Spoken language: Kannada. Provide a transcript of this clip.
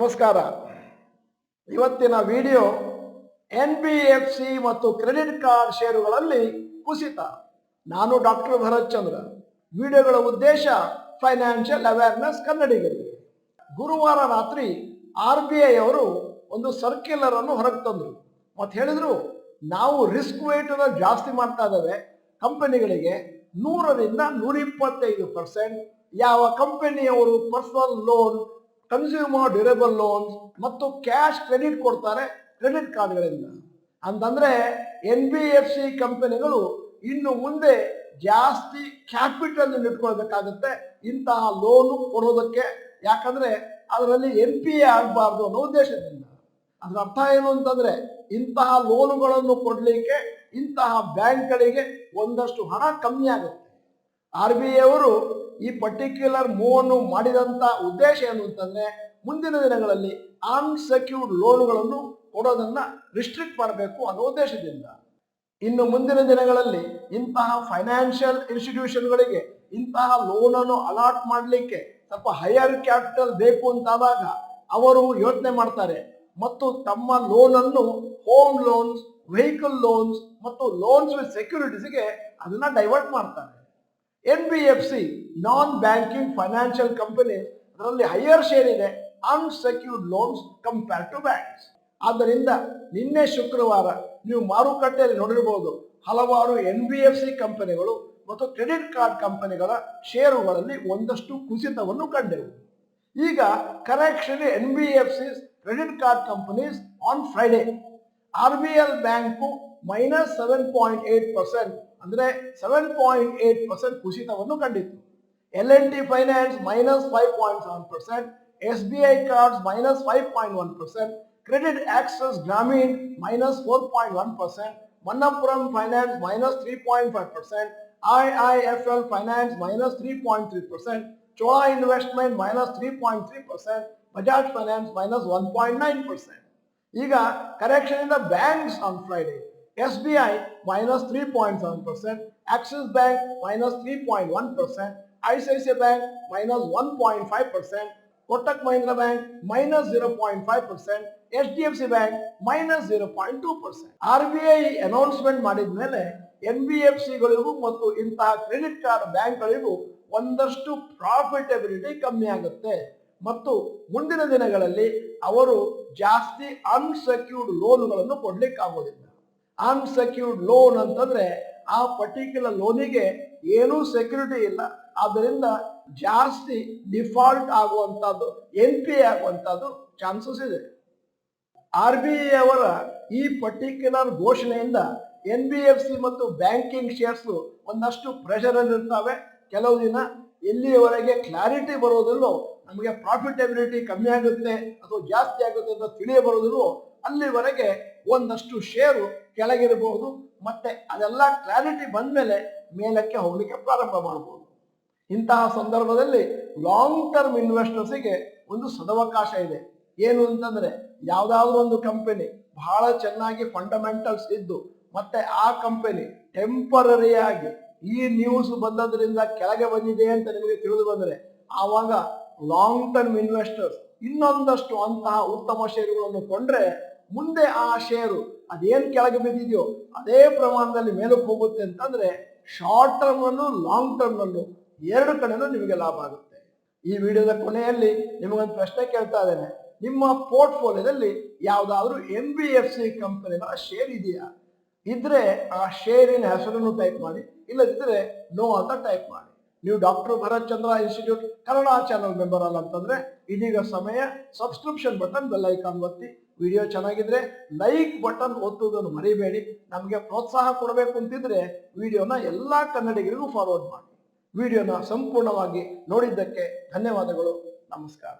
ನಮಸ್ಕಾರ. ಇವತ್ತಿನ ವಿಡಿಯೋ NBFC ಮತ್ತು ಕ್ರೆಡಿಟ್ ಕಾರ್ಡ್ ಷೇರುಗಳಲ್ಲಿ ಕುಸಿತ. ನಾನು ಡಾಕ್ಟರ್ ಭರತ್ ಚಂದ್ರ. ವಿಡಿಯೋಗಳ ಉದ್ದೇಶ ಫೈನಾನ್ಷಿಯಲ್ ಅವೇರ್ನೆಸ್ ಕನ್ನಡಿಗರಿಗೆ. ಗುರುವಾರ ರಾತ್ರಿ RBI ಅವರು ಒಂದು ಸರ್ಕ್ಯುಲರ್ ಅನ್ನು ಹೊರಗೆ ತಂದರು ಮತ್ತು ಹೇಳಿದ್ರು, ನಾವು ರಿಸ್ಕ್ ವೇಟ್ ಜಾಸ್ತಿ ಮಾಡ್ತಾ ಇದ್ದೇವೆ ಕಂಪನಿಗಳಿಗೆ 100ರಿಂದ 125%. ಯಾವ ಕಂಪನಿಯವರು personal loan, consumer durable loans ಮತ್ತು ಕ್ಯಾಶ್ ಕ್ರೆಡಿಟ್ ಕೊಡ್ತಾರೆ ಕ್ರೆಡಿಟ್ ಕಾರ್ಡ್ಗಳಿಂದ ಅಂತಂದ್ರೆ NBFC ಕಂಪನಿಗಳು ಇನ್ನು ಮುಂದೆ ಜಾಸ್ತಿ ಕ್ಯಾಪಿಟಲ್ ಇಟ್ಕೊಳ್ಬೇಕಾಗುತ್ತೆ ಇಂತಹ ಲೋನು ಕೊಡೋದಕ್ಕೆ. ಯಾಕಂದ್ರೆ ಅದರಲ್ಲಿ NPA ಆಗಬಾರ್ದು ಅನ್ನೋ ಉದ್ದೇಶದಿಂದ. ಅದರ ಅರ್ಥ ಏನು ಅಂತಂದ್ರೆ, ಇಂತಹ ಲೋನುಗಳನ್ನು ಕೊಡ್ಲಿಕ್ಕೆ ಇಂತಹ ಬ್ಯಾಂಕ್ಗಳಿಗೆ ಒಂದಷ್ಟು ಹಣ ಕಮ್ಮಿ ಆಗುತ್ತೆ. RBI ಅವರು ಈ ಪರ್ಟಿಕ್ಯುಲರ್ ಮೂವನ್ನು ಮಾಡಿದಂತ ಉದ್ದೇಶ ಏನು ಅಂತಂದ್ರೆ, ಮುಂದಿನ ದಿನಗಳಲ್ಲಿ ಅನ್ಸೆಕ್ಯೂರ್ಡ್ ಲೋನ್ಗಳನ್ನು ಕೊಡೋದನ್ನ ರಿಸ್ಟ್ರಿಕ್ಟ್ ಮಾಡಬೇಕು ಅನ್ನೋ ಉದ್ದೇಶದಿಂದ. ಇನ್ನು ಮುಂದಿನ ದಿನಗಳಲ್ಲಿ ಇಂತಹ ಫೈನಾನ್ಷಿಯಲ್ ಇನ್ಸ್ಟಿಟ್ಯೂಷನ್ಗಳಿಗೆ ಇಂತಹ ಲೋನ್ ಅನ್ನು ಅಲಾಟ್ ಮಾಡಲಿಕ್ಕೆ ಸ್ವಲ್ಪ ಹೈಯರ್ ಕ್ಯಾಪಿಟಲ್ ಬೇಕು ಅಂತಾದಾಗ ಅವರು ಯೋಚನೆ ಮಾಡ್ತಾರೆ ಮತ್ತು ತಮ್ಮ ಲೋನ್ ಅನ್ನು ಹೋಮ್ ಲೋನ್ಸ್, ವೆಹಿಕಲ್ ಲೋನ್ಸ್ ಮತ್ತು ಲೋನ್ಸ್ ವಿತ್ ಸೆಕ್ಯೂರಿಟೀಸ್ಗೆ ಅದನ್ನ ಡೈವರ್ಟ್ ಮಾಡ್ತಾರೆ. NBFC non banking financial company ಅದರಲ್ಲಿ ಹೈಯರ್ ಶೇರ್ ಇದೆ unsecured loans compare to banks. ಆದ್ದರಿಂದ ನಿನ್ನೆ ಶುಕ್ರವಾರ ನೀವು ಮಾರುಕಟ್ಟೆಯಲ್ಲಿ ನೋಡಿರಬಹುದು, ಹಲವಾರು NBFC ಕಂಪನಿಗಳು ಮತ್ತು ಕ್ರೆಡಿಟ್ ಕಾರ್ಡ್ ಕಂಪನಿಗಳ ಷೇರುಗಳಲ್ಲಿ ಒಂದಷ್ಟು ಕುಸಿತವನ್ನು ಕಂಡೆವು. ಈಗ correction NBFC credit card companies on Friday RBL bank -7.8%, ಅಂದ್ರೆ 7.8% ಕುಸಿತವನ್ನು ಕಂಡಿತ್ತು. L&T finance -5.7%, SBI cards -5.1%, credit access Grameen -4.1%, Manappuram finance -3.5%, IIFL finance -3.3%, Chola investment -3.3%, Bajaj finance -1.9%. ಈಗ ಕರೆಕ್ಷನ್ ಇಂದ banks on Friday SBI -3.7%, Axis Bank -3.1%, ICICI Bank -1.5%, Kotak Mahindra Bank -0.5%, HDFC Bank -0.2%. RBI announcement ಮಾಡಿದ ಮೇಲೆ NBFCಗಳಿಗೂ ಮತ್ತು ಇಂತಹ ಕ್ರೆಡಿಟ್ ಕಾರ್ಡ್ ಬ್ಯಾಂಕ್ಗಳಿಗೂ ಒಂದಷ್ಟು ಪ್ರಾಫಿಟಬಿಲಿಟಿ ಕಮ್ಮಿ ಆಗುತ್ತೆ ಮತ್ತು ಮುಂದಿನ ದಿನಗಳಲ್ಲಿ ಅವರು ಜಾಸ್ತಿ ಅನ್ಸೆಕ್ಯೂರ್ಡ್ ಲೋನ್ಗಳನ್ನು ಕೊಡ್ಲಿಕ್ಕೆ ಆಗೋದಿಲ್ಲ. ಅನ್ಸೆಕ್ಯೂರ್ಡ್ ಲೋನ್ ಅಂತಂದ್ರೆ ಆ ಪರ್ಟಿಕ್ಯುಲರ್ ಲೋನಿಗೆ ಏನೂ ಸೆಕ್ಯೂರಿಟಿ ಇಲ್ಲ, ಆದ್ದರಿಂದ ಜಾಸ್ತಿ ಡಿಫಾಲ್ಟ್ ಆಗುವಂತದ್ದು, NPA ಆಗುವಂತದ್ದು ಚಾನ್ಸಸ್ ಇದೆ. RBI ಅವರ ಈ ಪರ್ಟಿಕ್ಯುಲರ್ ಘೋಷಣೆಯಿಂದ NBFC ಮತ್ತು ಬ್ಯಾಂಕಿಂಗ್ ಶೇರ್ಸ್ ಒಂದಷ್ಟು ಪ್ರೆಷರ್ ಅಲ್ಲಿ ಇರ್ತವೆ. ಕೆಲವು ದಿನ ಎಲ್ಲಿಯವರೆಗೆ ಕ್ಲಾರಿಟಿ ಬರೋದಿಲ್ಲೋ, ನಮಗೆ ಪ್ರಾಫಿಟಬಿಲಿಟಿ ಕಮ್ಮಿ ಆಗುತ್ತೆ ಅಥವಾ ಜಾಸ್ತಿ ಆಗುತ್ತೆ ಅಂತ ತಿಳಿಯ ಬರೋದಿಲ್ಲೋ ಅಲ್ಲಿವರೆಗೆ ಒಂದಷ್ಟು ಷೇರು ಕೆಳಗಿರಬಹುದು. ಮತ್ತೆ ಅದೆಲ್ಲ ಕ್ಲಾರಿಟಿ ಬಂದ್ಮೇಲೆ ಮೇಲಕ್ಕೆ ಹೋಗ್ಲಿಕ್ಕೆ ಪ್ರಾರಂಭ ಮಾಡಬಹುದು. ಇಂತಹ ಸಂದರ್ಭದಲ್ಲಿ ಲಾಂಗ್ ಟರ್ಮ್ ಇನ್ವೆಸ್ಟರ್ಸಿಗೆ ಒಂದು ಸದವಕಾಶ ಇದೆ. ಏನು ಅಂತಂದ್ರೆ, ಯಾವುದಾದ್ರೂ ಒಂದು ಕಂಪನಿ ಬಹಳ ಚೆನ್ನಾಗಿ ಫಂಡಮೆಂಟಲ್ಸ್ ಇದ್ದು ಮತ್ತೆ ಆ ಕಂಪನಿ ಟೆಂಪರರಿಯಾಗಿ ಈ ನ್ಯೂಸ್ ಬಂದದ್ರಿಂದ ಕೆಳಗೆ ಬಂದಿದೆ ಅಂತ ನಿಮಗೆ ತಿಳಿದು ಬಂದರೆ, ಆವಾಗ ಲಾಂಗ್ ಟರ್ಮ್ ಇನ್ವೆಸ್ಟರ್ಸ್ ಇನ್ನೊಂದಷ್ಟು ಅಂತಹ ಉತ್ತಮ ಷೇರುಗಳನ್ನು ಕೊಂಡ್ರೆ ಮುಂದೆ ಆ ಷೇರು ಅದೇನು ಕೆಳಗೆ ಬಿದ್ದಿದೆಯೋ ಅದೇ ಪ್ರಮಾಣದಲ್ಲಿ ಮೇಲಕ್ಕೆ ಹೋಗುತ್ತೆ ಅಂತಂದ್ರೆ ಶಾರ್ಟ್ ಟರ್ಮ್ ಅನ್ನು ಲಾಂಗ್ ಟರ್ಮ್ ಅನ್ನು ಎರಡು ಕಡೆನೂ ನಿಮಗೆ ಲಾಭ ಆಗುತ್ತೆ. ಈ ವಿಡಿಯೋದ ಕೊನೆಯಲ್ಲಿ ನಿಮಗೊಂದು ಪ್ರಶ್ನೆ ಕೇಳ್ತಾ ಇದ್ದೇನೆ, ನಿಮ್ಮ ಪೋರ್ಟ್ಫೋಲಿಯೋದಲ್ಲಿ ಯಾವುದಾದ್ರೂ NBFC ಕಂಪನಿಗಳ ಶೇರ್ ಇದೆಯಾ? ಇದ್ರೆ ಆ ಶೇರಿನ ಹೆಸರನ್ನು ಟೈಪ್ ಮಾಡಿ, ಇಲ್ಲದಿದ್ರೆ ನೋ ಅಂತ ಟೈಪ್ ಮಾಡಿ. ನೀವು ಡಾಕ್ಟರ್ ಭರತ್ ಚಂದ್ರ ಇನ್ಸ್ಟಿಟ್ಯೂಟ್ ಕನ್ನಡ ಚಾನಲ್ ಮೆಂಬರ್ ಅಲ್ಲ ಅಂತಂದ್ರೆ ಇದೀಗ ಸಮಯ ಸಬ್ಸ್ಕ್ರಿಪ್ಷನ್ ಬಟನ್ ಬೆಲ್ ಐಕಾನ್ ಒತ್ತಿ. ವಿಡಿಯೋ ಚೆನ್ನಾಗಿದ್ರೆ ಲೈಕ್ ಬಟನ್ ಒತ್ತುವುದನ್ನು ಮರಿಬೇಡಿ. ನಮಗೆ ಪ್ರೋತ್ಸಾಹ ಕೊಡಬೇಕು ಅಂತಿದ್ರೆ ವಿಡಿಯೋನ ಎಲ್ಲಾ ಕನ್ನಡಿಗರಿಗೂ ಫಾರ್ವರ್ಡ್ ಮಾಡಿ. ವಿಡಿಯೋನ ಸಂಪೂರ್ಣವಾಗಿ ನೋಡಿದ್ದಕ್ಕೆ ಧನ್ಯವಾದಗಳು. ನಮಸ್ಕಾರ.